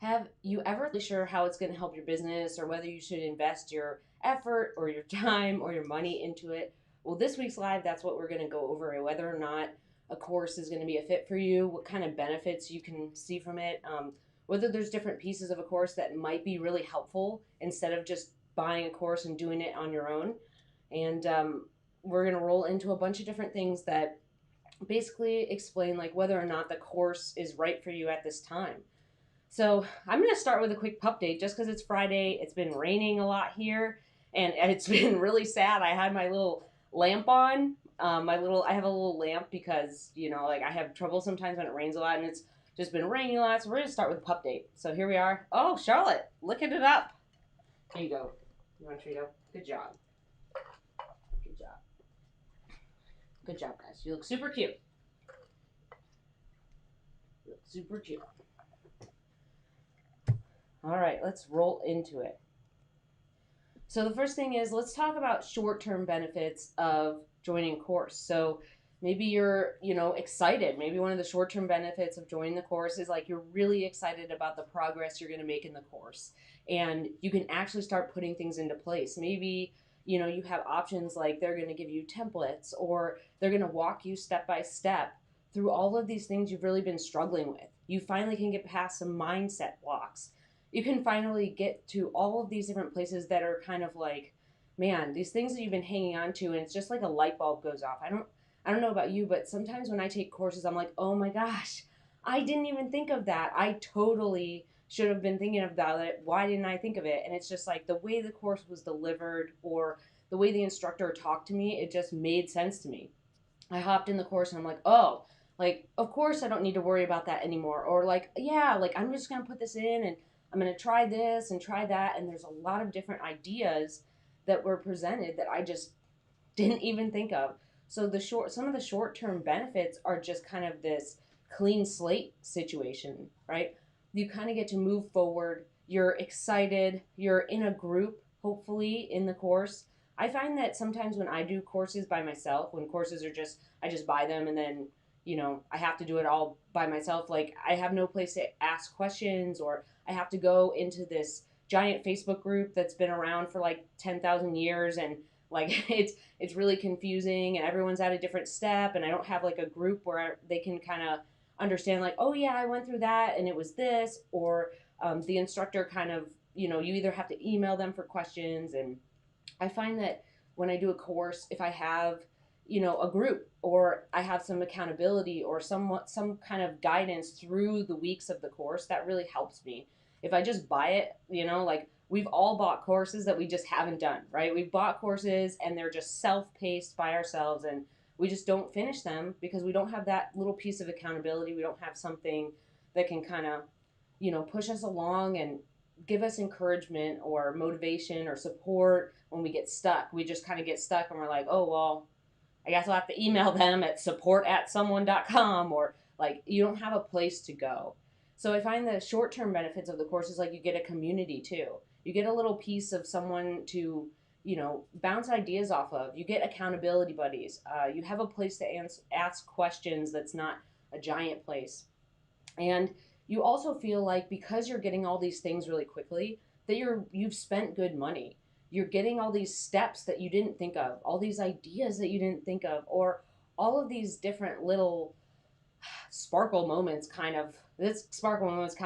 Have you ever really sure how it's going to help your business or whether you should invest your effort or your time or your money into it? Well, this week's live, that's what we're going to go over, whether or not a course is going to be a fit for you, what kind of benefits you can see from it, whether there's different pieces of a course that might be really helpful instead of just buying a course and doing it on your own. And we're going to roll into a bunch of different things that basically explain like whether or not the course is right for you at this time. So I'm going to start with a quick update just because it's Friday. It's been raining a lot here, and it's been really sad. I had my little lamp on. I have a little lamp because like I have trouble sometimes when it rains a lot, and it's just been raining a lot. So we're going to start with the update. So here we are. Oh, Charlotte, looking it up. Here you go. You want a Trito? Good job. Good job. Good job, guys. You look super cute. You look super cute. All right, let's roll into it. So the first thing is let's talk about short-term benefits of joining a course. So maybe you're, excited. Maybe one of the short-term benefits of joining the course is like you're really excited about the progress you're going to make in the course. And you can actually start putting things into place. Maybe, you have options like they're going to give you templates or they're going to walk you step by step through all of these things you've really been struggling with. You finally can get past some mindset blocks. You can finally get to all of these different places that are kind of like, man, these things that you've been hanging on to, and it's just like a light bulb goes off. I don't know about you, but sometimes when I take courses, I'm like, oh my gosh, I didn't even think of that. I totally should have been thinking about it. Why didn't I think of it? And it's just like the way the course was delivered or the way the instructor talked to me, it just made sense to me. I hopped in the course and I'm like, oh, like, of course I don't need to worry about that anymore. Or like, yeah, like I'm just going to put this in and I'm going to try this and try that. And there's a lot of different ideas that were presented that I just didn't even think of. So some of the short-term benefits are just kind of this clean slate situation, right? You kind of get to move forward. You're excited. You're in a group, hopefully, in the course. I find that sometimes when I do courses by myself, when courses are I just buy them and then, I have to do it all by myself. Like I have no place to ask questions or I have to go into this giant Facebook group that's been around for like 10,000 years and like it's really confusing and everyone's at a different step and I don't have like a group where they can kind of understand like, oh yeah, I went through that and it was this, or the instructor kind of, you either have to email them for questions. And I find that when I do a course, if I have, a group or I have some accountability or some kind of guidance through the weeks of the course, that really helps me. If I just buy it, like we've all bought courses that we just haven't done, right? We've bought courses and they're just self-paced by ourselves and we just don't finish them because we don't have that little piece of accountability. We don't have something that can kind of, push us along and give us encouragement or motivation or support when we get stuck. We just kind of get stuck and we're like, oh, well, I guess I'll have to email them at support@someone.com, or like you don't have a place to go. So I find the short-term benefits of the course is like you get a community too. You get a little piece of someone to, bounce ideas off of. You get accountability buddies. You have a place to ask questions that's not a giant place. And you also feel like because you're getting all these things really quickly, that you've spent good money. You're getting all these steps that you didn't think of, all these ideas that you didn't think of, or all of these different little sparkle moments kind of. This sparkle moments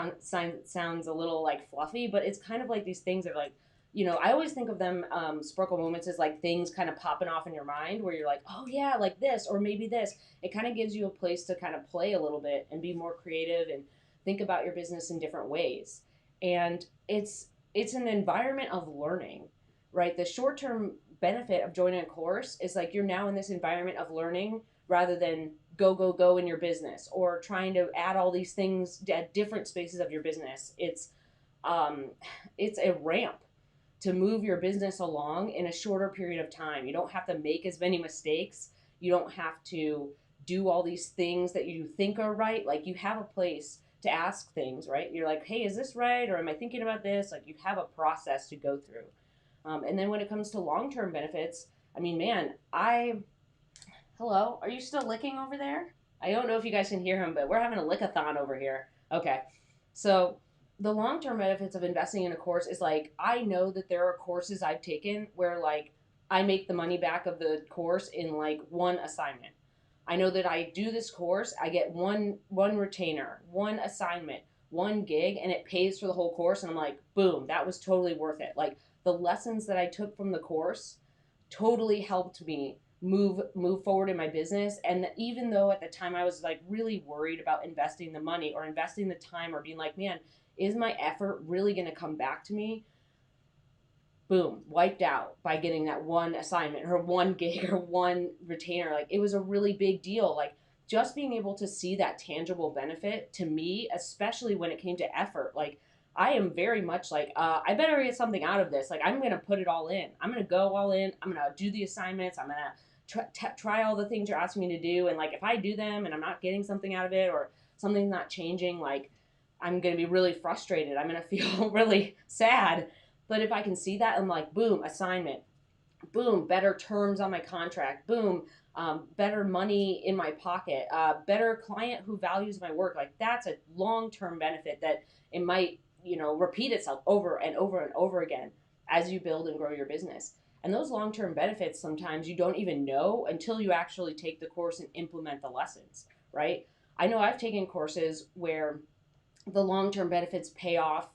sounds a little like fluffy, but it's kind of like these things that are like, I always think of them, sparkle moments, as like things kind of popping off in your mind where you're like, oh yeah, like this, or maybe this. It kind of gives you a place to kind of play a little bit and be more creative and think about your business in different ways. And it's an environment of learning, right? The short-term benefit of joining a course is like you're now in this environment of learning rather than go in your business or trying to add all these things at different spaces of your business. It's a ramp to move your business along in a shorter period of time. You don't have to make as many mistakes. You don't have to do all these things that you think are right. Like you have a place to ask things, right? You're like, hey, is this right? Or am I thinking about this? Like you have a process to go through. And then when it comes to long-term benefits, I mean, man, hello, are you still licking over there? I don't know if you guys can hear him, but we're having a lickathon over here. Okay. So the long-term benefits of investing in a course is like, I know that there are courses I've taken where like I make the money back of the course in like one assignment. I know that I do this course, I get one retainer, one assignment, one gig, and it pays for the whole course. And I'm like, boom, that was totally worth it. Like the lessons that I took from the course totally helped me move forward in my business. And even though at the time I was like really worried about investing the money or investing the time or being like, man, is my effort really going to come back to me? Boom, wiped out by getting that one assignment or one gig or one retainer. Like it was a really big deal. Like just being able to see that tangible benefit to me, especially when it came to effort. Like I am very much like, I better get something out of this. Like I'm going to put it all in. I'm going to go all in. I'm going to do the assignments. I'm going to try all the things you're asking me to do. And like if I do them and I'm not getting something out of it or something's not changing, like I'm going to be really frustrated. I'm going to feel really sad. But if I can see that, I'm like, boom, assignment, boom, better terms on my contract, boom, better money in my pocket, better client who values my work. Like that's a long-term benefit that it might, repeat itself over and over and over again as you build and grow your business. And those long-term benefits, sometimes you don't even know until you actually take the course and implement the lessons, right? I know I've taken courses where the long-term benefits pay off,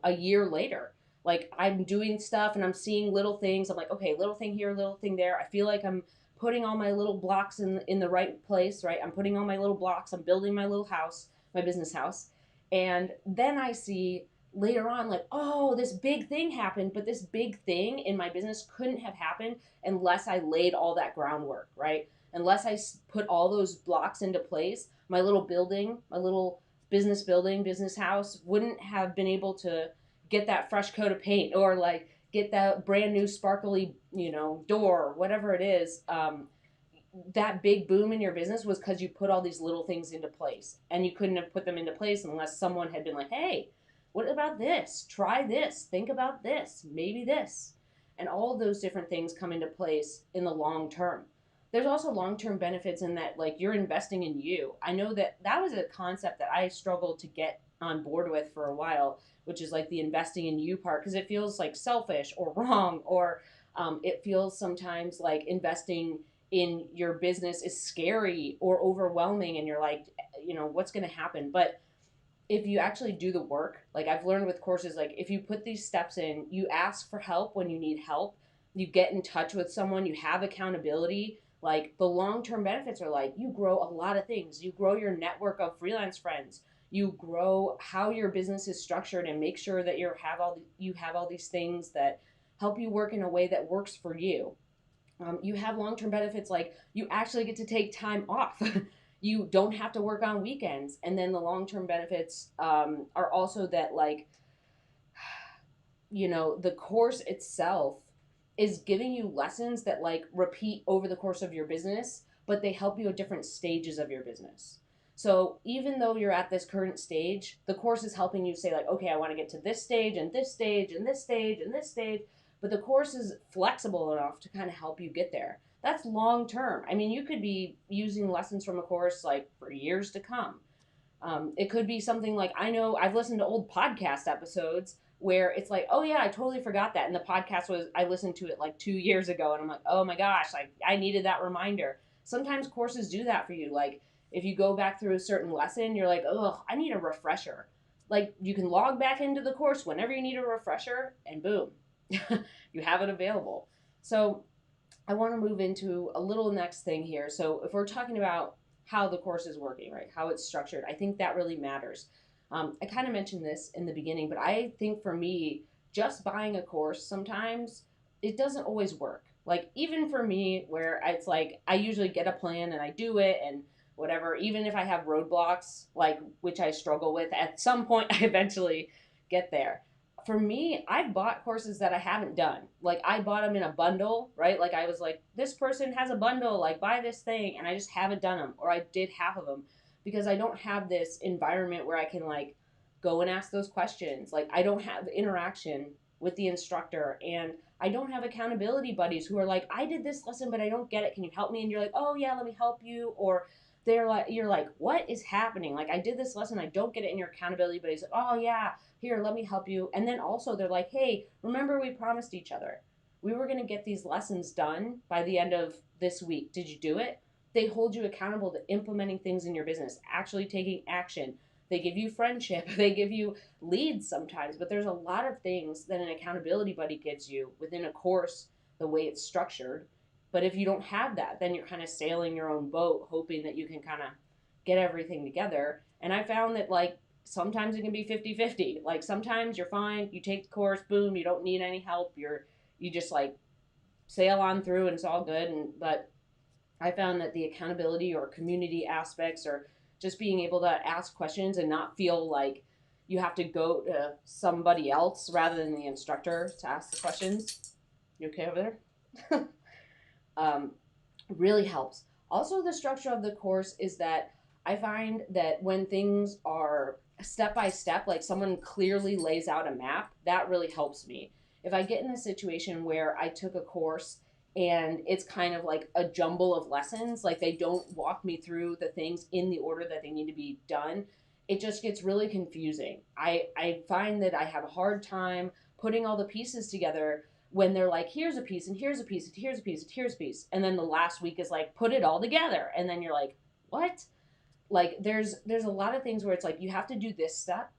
a year later. Like I'm doing stuff and I'm seeing little things. I'm like, okay, little thing here, little thing there. I feel like I'm putting all my little blocks in the right place, right? I'm putting all my little blocks. I'm building my little house, my business house. And then I see later on like, oh, this big thing happened, but this big thing in my business couldn't have happened unless I laid all that groundwork, right? Unless I put all those blocks into place, my little building, my little building, business house wouldn't have been able to get that fresh coat of paint or like get that brand new sparkly, door, whatever it is. That big boom in your business was because you put all these little things into place, and you couldn't have put them into place unless someone had been like, hey, what about this? Try this. Think about this. Maybe this. And all of those different things come into place in the long term. There's also long-term benefits in that like you're investing in you. I know that was a concept that I struggled to get on board with for a while, which is like the investing in you part, because it feels like selfish or wrong, or it feels sometimes like investing in your business is scary or overwhelming, and you're like, what's going to happen? But if you actually do the work, like I've learned with courses, like if you put these steps in, you ask for help when you need help, you get in touch with someone, you have accountability, like the long-term benefits are like you grow a lot of things. You grow your network of freelance friends. You grow how your business is structured and make sure that you have all these things that help you work in a way that works for you. You have long-term benefits like you actually get to take time off. You don't have to work on weekends. And then the long-term benefits are also that like, the course itself is giving you lessons that like repeat over the course of your business, but they help you at different stages of your business. So even though you're at this current stage, the course is helping you say like, okay, I want to get to this stage and this stage and this stage and this stage, but the course is flexible enough to kind of help you get there. That's long term. I mean, you could be using lessons from a course like for years to come. It could be something like, I know I've listened to old podcast episodes where it's like, oh yeah, I totally forgot that. And the podcast I listened to it like 2 years ago, and I'm like, oh my gosh, like I needed that reminder. Sometimes courses do that for you. Like if you go back through a certain lesson, you're like, oh, I need a refresher. Like you can log back into the course whenever you need a refresher, and boom, you have it available. So I want to move into a little next thing here. So if we're talking about how the course is working, right, how it's structured, I think that really matters. I kind of mentioned this in the beginning, but I think for me, just buying a course sometimes it doesn't always work. Like even for me, where it's like I usually get a plan and I do it and whatever, even if I have roadblocks, like which I struggle with, at some point I eventually get there. For me, I've bought courses that I haven't done. Like I bought them in a bundle, right? Like I was like, this person has a bundle, like buy this thing, and I just haven't done them, or I did half of them because I don't have this environment where I can like go and ask those questions. Like I don't have interaction with the instructor, and I don't have accountability buddies who are like, I did this lesson, but I don't get it. Can you help me? And you're like, oh yeah, let me help you. Or you're like, what is happening? Like, I did this lesson, I don't get it in your accountability, but he's like, oh yeah, here, let me help you. And then also they're like, hey, remember we promised each other we were going to get these lessons done by the end of this week. Did you do it? They hold you accountable to implementing things in your business, actually taking action. They give you friendship, they give you leads sometimes, but there's a lot of things that an accountability buddy gives you within a course, the way it's structured. But if you don't have that, then you're kind of sailing your own boat, hoping that you can kind of get everything together. And I found that, like, sometimes it can be 50-50. Like, sometimes you're fine, you take the course, boom, you don't need any help. You just like sail on through and it's all good. And but I found that the accountability or community aspects, or just being able to ask questions and not feel like you have to go to somebody else rather than the instructor to ask the questions. You okay over there? um, really helps. Also, the structure of the course is that I find that when things are step by step, like someone clearly lays out a map, that really helps me. If I get in a situation where I took a course and it's kind of like a jumble of lessons, like they don't walk me through the things in the order that they need to be done, it just gets really confusing. I find that I have a hard time putting all the pieces together when they're like, here's a piece and here's a piece and here's a piece and here's a piece. And then the last week is like, put it all together. And then you're like, what? Like there's a lot of things where it's like you have to do this step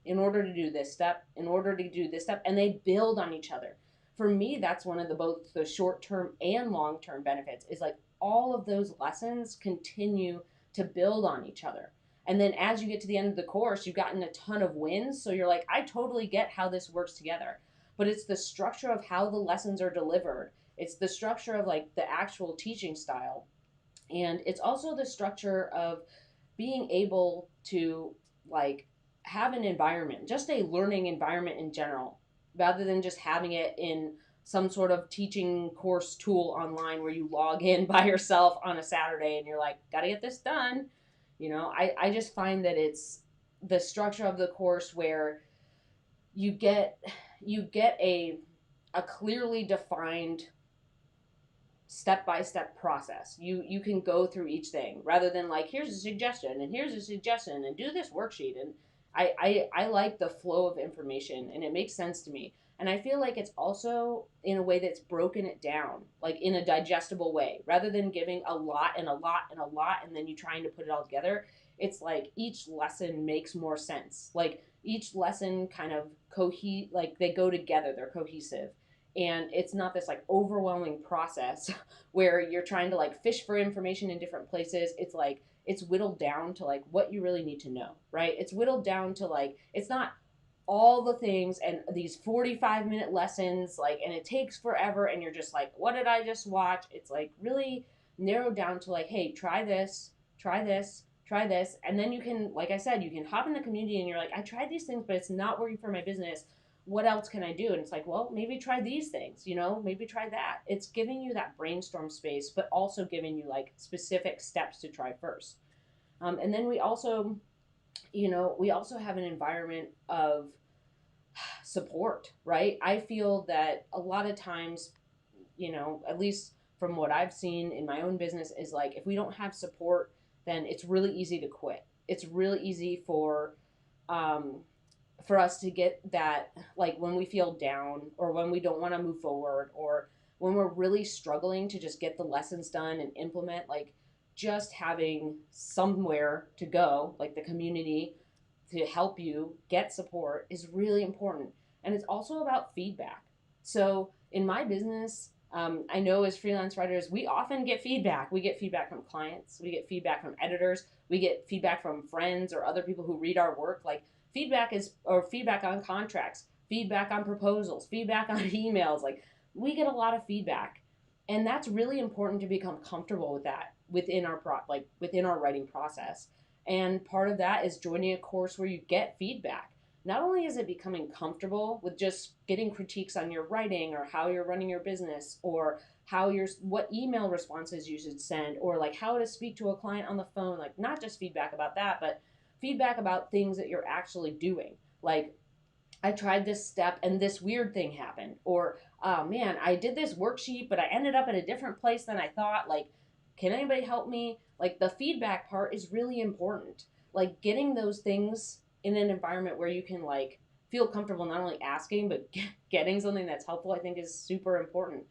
in order to do this step, in order to do this step, and they build on each other. For me, that's one of the both the short-term and long-term benefits is like all of those lessons continue to build on each other. And then as you get to the end of the course, you've gotten a ton of wins. So you're like, I totally get how this works together. But it's the structure of how the lessons are delivered. It's the structure of like the actual teaching style. And it's also the structure of being able to like have an environment, just a learning environment in general, rather than just having it in some sort of teaching course tool online where you log in by yourself on a Saturday and you're like, gotta get this done. I just find that it's the structure of the course where you get a clearly defined step-by-step process. You can go through each thing rather than like, here's a suggestion and here's a suggestion and do this worksheet. And I like the flow of information and it makes sense to me. And I feel like it's also in a way that's broken it down, like in a digestible way, rather than giving a lot and a lot and a lot and then you trying to put it all together. It's like each lesson makes more sense. Like each lesson kind of like they go together, they're cohesive. And it's not this like overwhelming process where you're trying to like fish for information in different places. It's like it's whittled down to like what you really need to know, right? It's whittled down to like it's not all the things and these 45-minute lessons, like, and it takes forever and you're just like, what did I just watch? It's like really narrowed down to like, hey, try this, try this, try this. And then you can, like I said, you can hop in the community and you're like, I tried these things, but it's not working for my business. What else can I do? And it's like, well, maybe try these things, maybe try that. It's giving you that brainstorm space, but also giving you like specific steps to try first. And then we also have an environment of support, right? I feel that a lot of times, at least from what I've seen in my own business, is like if we don't have support, then it's really easy to quit. It's really easy for us to get that, like when we feel down or when we don't want to move forward or when we're really struggling to just get the lessons done and implement, like just having somewhere to go, like the community to help you get support is really important. And it's also about feedback. So in my business, I know as freelance writers, we often get feedback. We get feedback from clients, we get feedback from editors, we get feedback from friends or other people who read our work. Like feedback on contracts, feedback on proposals, feedback on emails. Like we get a lot of feedback. And that's really important to become comfortable with that within within our writing process. And part of that is joining a course where you get feedback. Not only is it becoming comfortable with just getting critiques on your writing or how you're running your business or what email responses you should send or like how to speak to a client on the phone, like not just feedback about that, but feedback about things that you're actually doing. Like I tried this step and this weird thing happened, or oh man, I did this worksheet but I ended up at a different place than I thought. Like, can anybody help me? Like the feedback part is really important. Like getting those things in an environment where you can like feel comfortable not only asking but getting something that's helpful, I think is super important.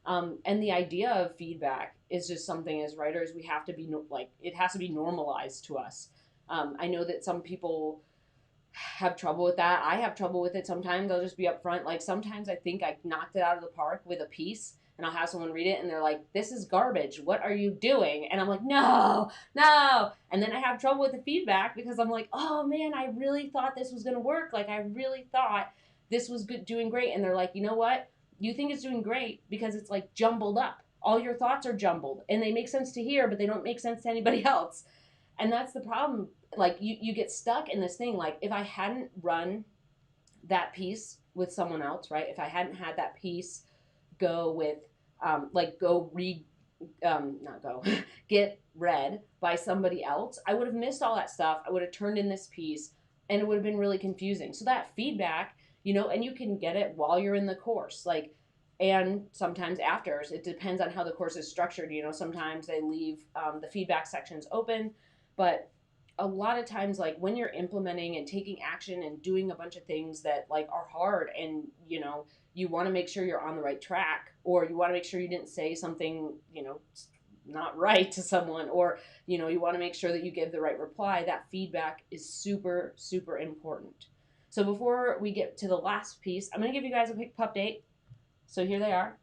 And the idea of feedback is just something as writers we have to be like it has to be normalized to us. I know that some people have trouble with that. I have trouble with it sometimes. I'll just be upfront. Like sometimes I think I knocked it out of the park with a piece, and I'll have someone read it and they're like, "This is garbage. What are you doing?" And I'm like, "No, no." And then I have trouble with the feedback because I'm like, "Oh man, I really thought this was gonna work. Like I really thought this was good, doing great." And they're like, "You know what? You think it's doing great because it's like jumbled up. All your thoughts are jumbled, and they make sense to hear, but they don't make sense to anybody else." And that's the problem. Like you get stuck in this thing. Like if I hadn't run that piece with someone else, right? If I hadn't had that piece go with like go read not go get read by somebody else, I would have missed all that stuff. I would have turned in this piece and it would have been really confusing. So that feedback, and you can get it while you're in the course, like, and sometimes after. It depends on how the course is structured. Sometimes they leave the feedback sections open, but a lot of times, like when you're implementing and taking action and doing a bunch of things that like are hard, and you want to make sure you're on the right track, or you want to make sure you didn't say something not right to someone, or you want to make sure that you give the right reply, that feedback is super super important. So before we get to the last piece, I'm going to give you guys a quick update. So here they are.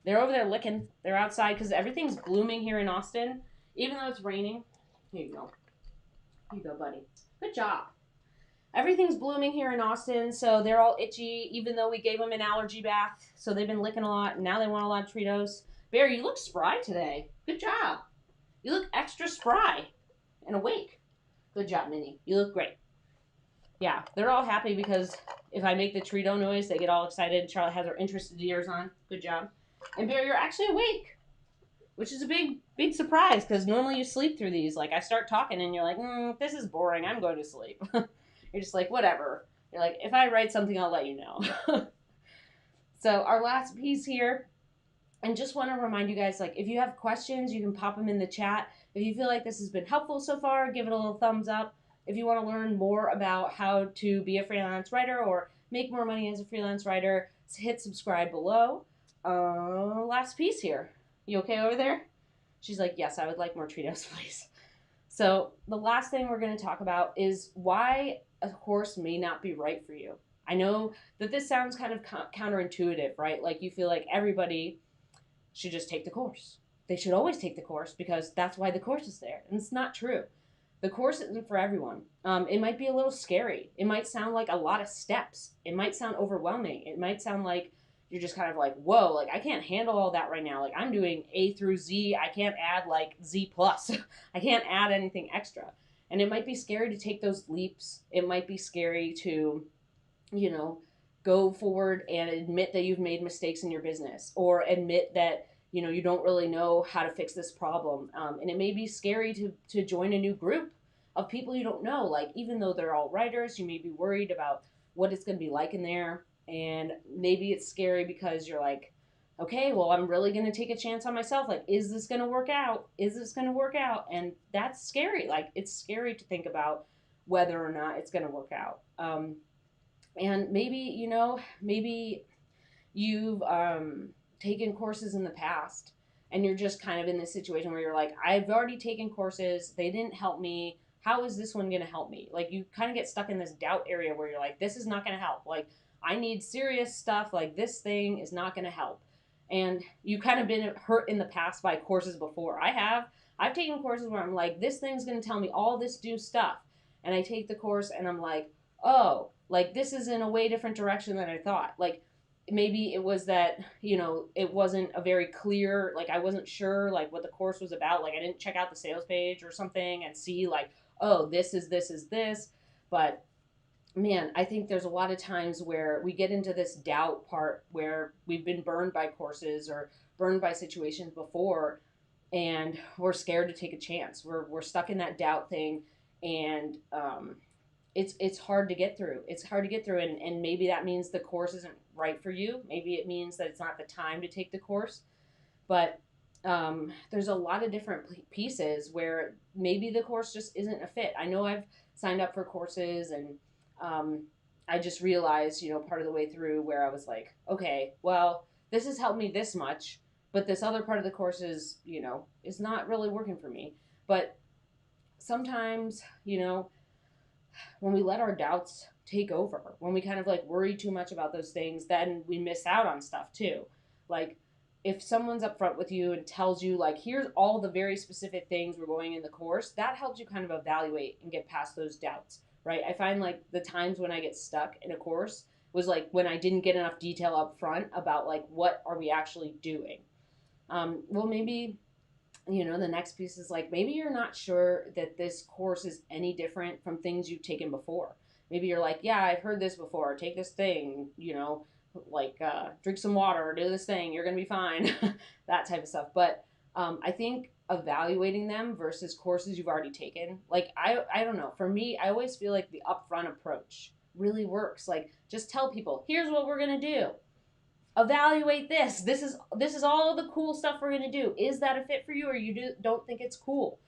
They're over there licking. They're outside because everything's blooming here in Austin, even though it's raining. Here you go. Here you go, buddy. Good job. Everything's blooming here in Austin, so they're all itchy, even though we gave them an allergy bath. So they've been licking a lot, and now they want a lot of Treatos. Bear, you look spry today. Good job. You look extra spry and awake. Good job, Minnie. You look great. Yeah, they're all happy because if I make the Treato noise, they get all excited. Charlotte has her interested ears on. Good job. And Bear, you're actually awake, which is a big surprise because normally you sleep through these. Like I start talking and you're like, this is boring. I'm going to sleep. You're just like, whatever. You're like, if I write something, I'll let you know. So our last piece here, and just want to remind you guys, like if you have questions, you can pop them in the chat. If you feel like this has been helpful so far, give it a little thumbs up. If you want to learn more about how to be a freelance writer or make more money as a freelance writer, hit subscribe below. Last piece here. You okay over there? She's like, yes, I would like more Treatos, please. So the last thing we're going to talk about is why a course may not be right for you. I know that this sounds kind of counterintuitive, right? Like you feel like everybody should just take the course. They should always take the course because that's why the course is there. And it's not true. The course isn't for everyone. It might be a little scary. It might sound like a lot of steps. It might sound overwhelming. It might sound like you're just kind of like, whoa, like I can't handle all that right now. Like I'm doing A through Z. I can't add like Z plus. I can't add anything extra. And it might be scary to take those leaps. It might be scary to, go forward and admit that you've made mistakes in your business, or admit that you don't really know how to fix this problem. And it may be scary to join a new group of people you don't know. Like even though they're all writers, you may be worried about what it's going to be like in there. And maybe it's scary because you're like, okay, well, I'm really going to take a chance on myself. Like, is this going to work out? Is this going to work out? And that's scary. Like, it's scary to think about whether or not it's going to work out. And maybe you've taken courses in the past and you're just kind of in this situation where you're like, I've already taken courses. They didn't help me. How is this one going to help me? Like you kind of get stuck in this doubt area where you're like, this is not going to help. Like I need serious stuff. Like this thing is not going to help. And you've kind of been hurt in the past by courses before. I've taken courses where I'm like, this thing's going to tell me all this new stuff. And I take the course and I'm like, oh, like this is in a way different direction than I thought. Like maybe it was that, it wasn't a very clear, like I wasn't sure like what the course was about. Like I didn't check out the sales page or something and see like, oh, this is this. But man, I think there's a lot of times where we get into this doubt part where we've been burned by courses or burned by situations before, and we're scared to take a chance. We're stuck in that doubt thing, and it's hard to get through. It's hard to get through, and maybe that means the course isn't right for you. Maybe it means that it's not the time to take the course. But there's a lot of different pieces where maybe the course just isn't a fit. I know I've signed up for courses and um, I just realized, part of the way through where I was like, okay, well, this has helped me this much, but this other part of the course is, is not really working for me. But sometimes, when we let our doubts take over, when we kind of like worry too much about those things, then we miss out on stuff too. Like if someone's upfront with you and tells you like, here's all the very specific things we're going in the course, that helps you kind of evaluate and get past those doubts, right? I find like the times when I get stuck in a course was like when I didn't get enough detail up front about like what are we actually doing. Well, maybe the next piece is like maybe you're not sure that this course is any different from things you've taken before. Maybe you're like, yeah, I've heard this before. Take this thing, like drink some water, do this thing, you're gonna be fine, that type of stuff. But I think evaluating them versus courses you've already taken, like I don't know. For me, I always feel like the upfront approach really works. Like just tell people, here's what we're gonna do, evaluate this. This is all the cool stuff we're going to do. Is that a fit for you, or don't think it's cool?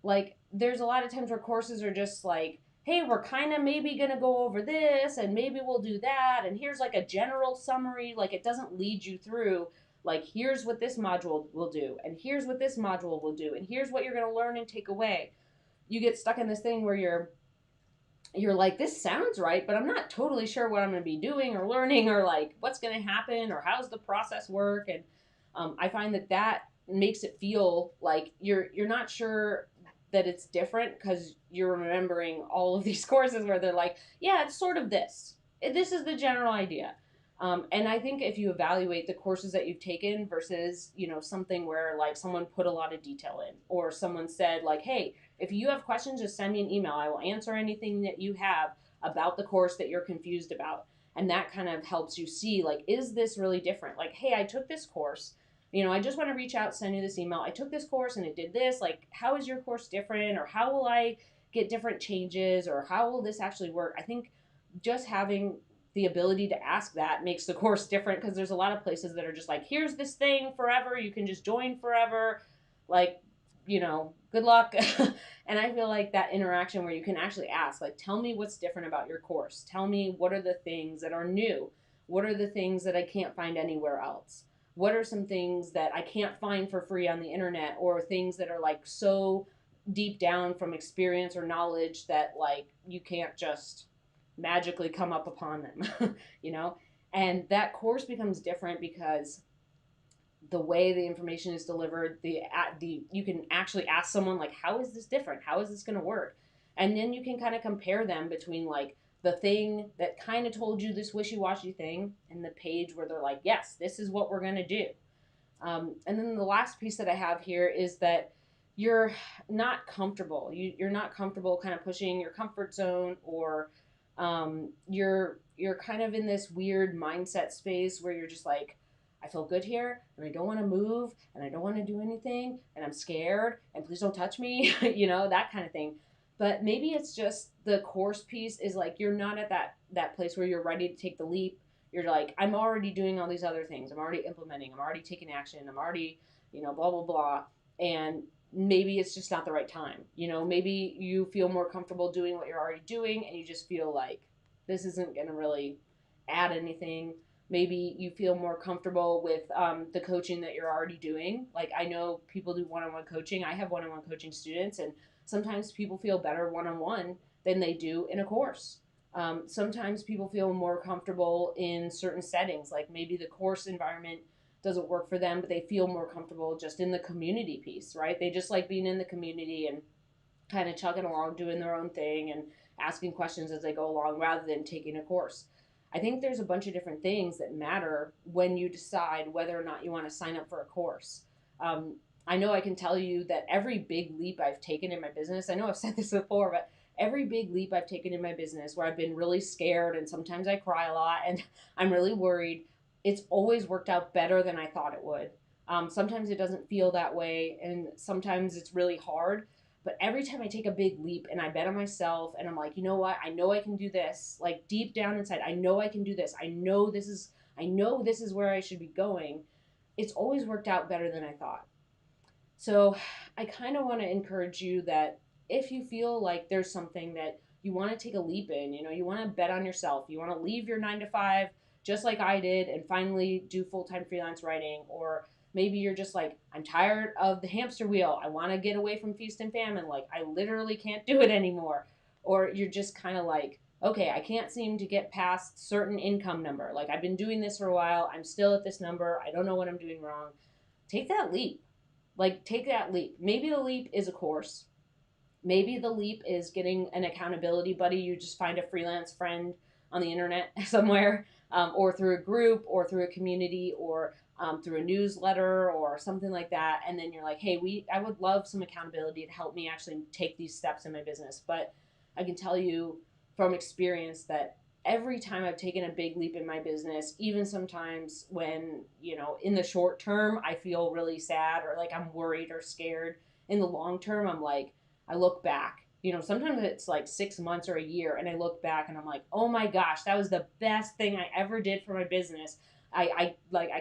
Like there's a lot of times where courses are just like, hey, we're kind of maybe going to go over this and maybe we'll do that, and here's like a general summary. Like it doesn't lead you through like, here's what this module will do, and here's what this module will do, and here's what you're going to learn and take away. You get stuck in this thing where you're like, this sounds right, but I'm not totally sure what I'm going to be doing or learning, or like what's going to happen, or how's the process work. And I find that makes it feel like you're not sure that it's different because you're remembering all of these courses where they're like, yeah, it's sort of this. This is the general idea. And I think if you evaluate the courses that you've taken versus, something where like someone put a lot of detail in, or someone said like, hey, if you have questions, just send me an email. I will answer anything that you have about the course that you're confused about. And that kind of helps you see like, is this really different? Like, hey, I took this course. I just want to reach out, send you this email. I took this course and it did this. Like, how is your course different? Or how will I get different changes? Or how will this actually work? I think just having the ability to ask that makes the course different, because there's a lot of places that are just like, here's this thing forever, you can just join forever, like, good luck. And I feel like that interaction where you can actually ask, like, tell me what's different about your course, tell me what are the things that are new, what are the things that I can't find anywhere else, what are some things that I can't find for free on the internet, or things that are like so deep down from experience or knowledge that like you can't just magically come up upon them. you know and that course becomes different because the way the information is delivered, the you can actually ask someone like, how is this different, how is this going to work, and then you can kind of compare them between like the thing that kind of told you this wishy-washy thing and the page where they're like, yes, this is what we're going to do. And then the last piece that I have here is that you're not comfortable. You're not comfortable kind of pushing your comfort zone, or you're kind of in this weird mindset space where you're just like, I feel good here and I don't want to move and I don't want to do anything and I'm scared and please don't touch me, that kind of thing. But maybe it's just the course piece is like you're not at that place where you're ready to take the leap. You're like, I'm already doing all these other things. I'm already implementing. I'm already taking action. I'm already, blah, blah, blah. And maybe it's just not the right time. Maybe you feel more comfortable doing what you're already doing and you just feel like this isn't going to really add anything. Maybe you feel more comfortable with the coaching that you're already doing. Like I know people do one-on-one coaching. I have one-on-one coaching students, and sometimes people feel better one-on-one than they do in a course. Sometimes people feel more comfortable in certain settings, like maybe the course environment doesn't work for them, but they feel more comfortable just in the community piece, right? They just like being in the community and kind of chugging along, doing their own thing and asking questions as they go along rather than taking a course. I think there's a bunch of different things that matter when you decide whether or not you want to sign up for a course. I know I can tell you that every big leap I've taken in my business, I know I've said this before, but every big leap I've taken in my business where I've been really scared and sometimes I cry a lot and I'm really worried, it's always worked out better than I thought it would. Sometimes it doesn't feel that way and sometimes it's really hard. But every time I take a big leap and I bet on myself and I'm like, you know what? I know I can do this. Like deep down inside, I know I can do this. I know this is where I should be going. It's always worked out better than I thought. So I kind of want to encourage you that if you feel like there's something that you want to take a leap in, you want to bet on yourself, you want to leave your 9 to 5, just like I did, and finally do full-time freelance writing, or maybe you're just like, I'm tired of the hamster wheel. I want to get away from feast and famine. Like, I literally can't do it anymore. Or you're just kind of like, okay, I can't seem to get past certain income number. Like, I've been doing this for a while. I'm still at this number. I don't know what I'm doing wrong. Take that leap. Like, take that leap. Maybe the leap is a course. Maybe the leap is getting an accountability buddy. You just find a freelance friend on the internet somewhere, or through a group, or through a community, or through a newsletter, or something like that. And then you're like, hey, I would love some accountability to help me actually take these steps in my business. But I can tell you from experience that every time I've taken a big leap in my business, even sometimes when, in the short term, I feel really sad or like I'm worried or scared, in the long term, I'm like, I look back, sometimes it's like 6 months or a year, and I look back and I'm like, oh my gosh, that was the best thing I ever did for my business. I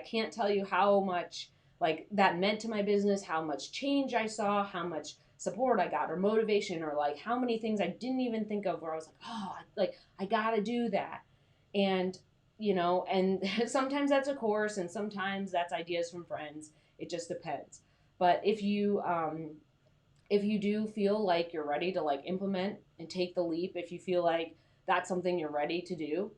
can't tell you how much like that meant to my business, how much change I saw, how much support I got, or motivation, or like how many things I didn't even think of where I was like, oh, like I gotta do that. And, and sometimes that's a course, and sometimes that's ideas from friends. It just depends. But if you do feel like you're ready to like implement and take the leap, if you feel like that's something you're ready to do,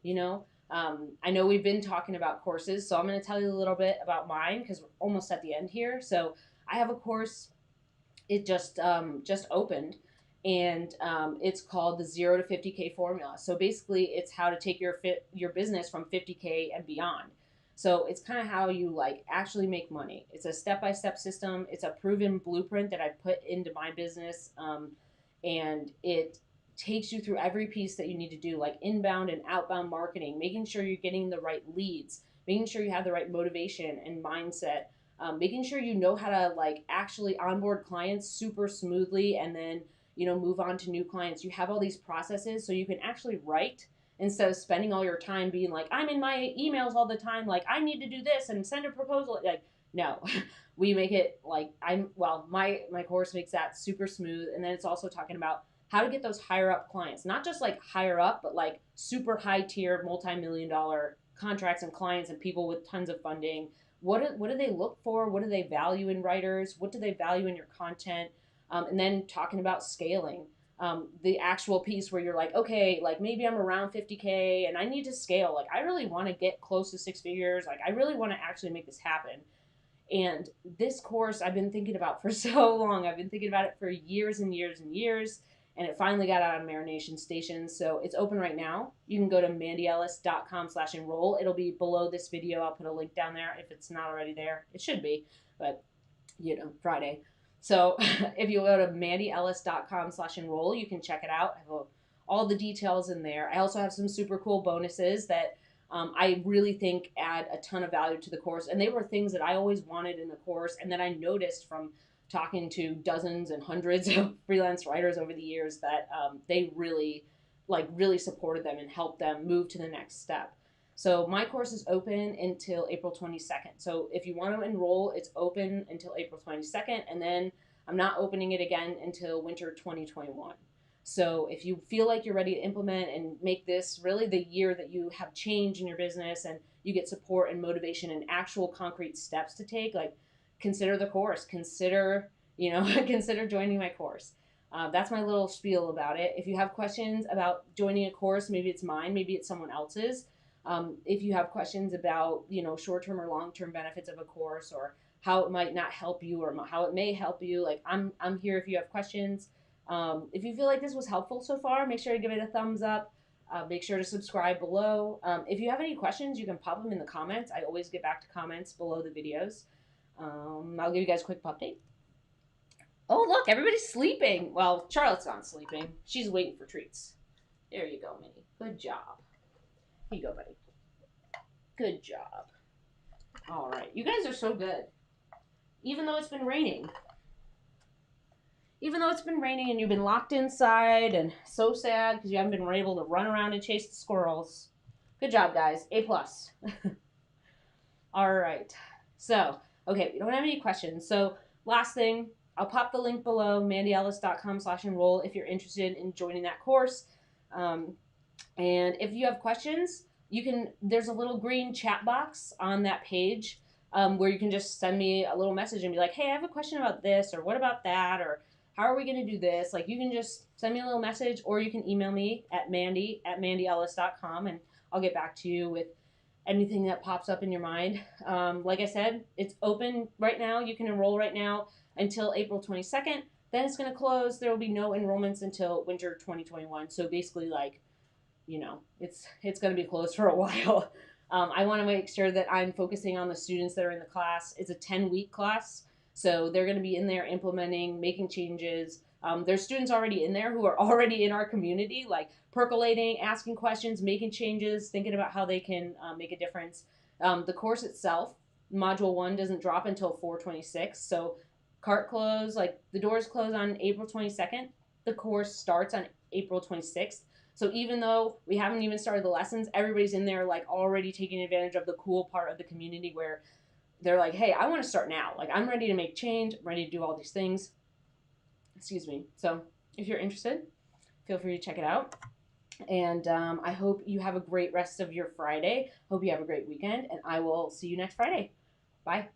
I know we've been talking about courses, so I'm going to tell you a little bit about mine because we're almost at the end here. So I have a course. It just opened, and it's called the 0 to 50K formula. So basically, it's how to take your business from 50K and beyond. So it's kind of how you like actually make money. It's a step-by-step system. It's a proven blueprint that I put into my business, and it takes you through every piece that you need to do, like inbound and outbound marketing, making sure you're getting the right leads, making sure you have the right motivation and mindset, making sure you know how to like actually onboard clients super smoothly, and then move on to new clients. You have all these processes so you can actually write instead of spending all your time being like, I'm in my emails all the time, like I need to do this and send a proposal. Like, no. We make it like my course makes that super smooth. And then it's also talking about how to get those higher up clients, not just like higher up, but like super high tier multi-million-dollar contracts and clients and people with tons of funding. What do they look for? What do they value in writers? What do they value in your content? And then talking about scaling, the actual piece where you're like, okay, like maybe I'm around 50K and I need to scale. Like I really want to get close to 6 figures. Like I really want to actually make this happen. And this course I've been thinking about for so long. I've been thinking about it for years and years and years. And it finally got out on Marination Station. So it's open right now. You can go to mandyellis.com/enroll. It'll be below this video. I'll put a link down there if it's not already there. It should be, but Friday. So if you go to mandyellis.com/enroll, you can check it out. I have all the details in there. I also have some super cool bonuses that I really think add a ton of value to the course. And they were things that I always wanted in the course, and that I noticed from talking to dozens and hundreds of freelance writers over the years that they really supported them and helped them move to the next step. So my course is open until April 22nd. So if you want to enroll, it's open until April 22nd, and then I'm not opening it again until winter 2021. So if you feel like you're ready to implement and make this really the year that you have change in your business and you get support and motivation and actual concrete steps to take, like consider the course, consider consider joining my course. That's my little spiel about it. If you have questions about joining a course, maybe it's mine, maybe it's someone else's. If you have questions about short-term or long-term benefits of a course, or how it might not help you or how it may help you, like I'm here if you have questions. If you feel like this was helpful so far, make sure to give it a thumbs up. Make sure to subscribe below. If you have any questions, you can pop them in the comments. I always get back to comments below the videos. I'll give you guys a quick update. Oh, look, everybody's sleeping. Well, Charlotte's not sleeping. She's waiting for treats. There you go, Minnie. Good job. Here you go, buddy. Good job. All right. You guys are so good. Even though it's been raining. Even though it's been raining and you've been locked inside and so sad because you haven't been able to run around and chase the squirrels. Good job, guys. A+. All right. So, okay, we don't have any questions. So last thing, I'll pop the link below, mandyellis.com/enroll if you're interested in joining that course. And if you have questions, there's a little green chat box on that page where you can just send me a little message and be like, hey, I have a question about this, or what about that, or how are we going to do this? Like, you can just send me a little message, or you can email me at mandy@mandyellis.com, and I'll get back to you with anything that pops up in your mind. Like I said, it's open right now. You can enroll right now until April 22nd. Then it's going to close. There will be no enrollments until winter 2021. So basically, like, it's going to be closed for a while. I want to make sure that I'm focusing on the students that are in the class. It's a 10-week class, so they're going to be in there implementing, making changes. There's students already in there who are already in our community, like percolating, asking questions, making changes, thinking about how they can make a difference. The course itself, Module 1, doesn't drop until 4/26, so cart close, like the doors close on April 22nd. The course starts on April 26th. So even though we haven't even started the lessons, everybody's in there like already taking advantage of the cool part of the community where they're like, hey, I want to start now. Like, I'm ready to make change. I'm ready to do all these things. Excuse me. So if you're interested, feel free to check it out. And I hope you have a great rest of your Friday. Hope you have a great weekend. And I will see you next Friday. Bye.